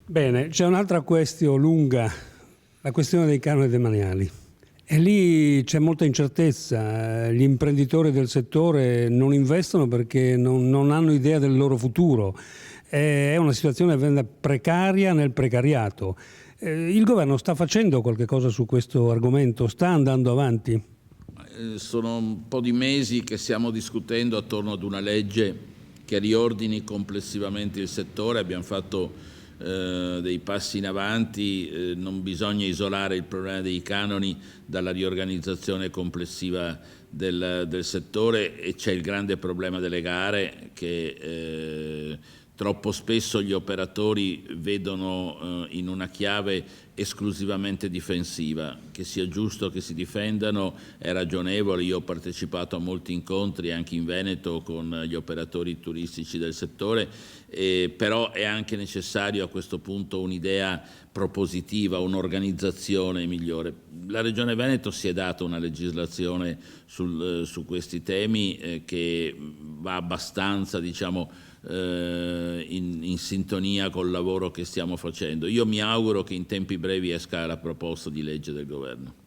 Bene, c'è un'altra questione lunga, la questione dei canoni demaniali. E lì c'è molta incertezza, gli imprenditori del settore non investono perché non hanno idea del loro futuro. È una situazione precaria nel precariato. Il governo sta facendo qualche cosa su questo argomento? Sta andando avanti? Sono un po' di mesi che stiamo discutendo attorno ad una legge che riordini complessivamente il settore. Abbiamo fatto dei passi in avanti, non bisogna isolare il problema dei canoni dalla riorganizzazione complessiva del settore, e c'è il grande problema delle gare che troppo spesso gli operatori vedono in una chiave esclusivamente difensiva. Che sia giusto che si difendano è ragionevole. Io ho partecipato a molti incontri anche in Veneto con gli operatori turistici del settore, però è anche necessario a questo punto un'idea propositiva, un'organizzazione migliore. La Regione Veneto si è data una legislazione su questi temi che va abbastanza, diciamo, in sintonia col lavoro che stiamo facendo. Io mi auguro che in tempi brevi esca la proposta di legge del governo.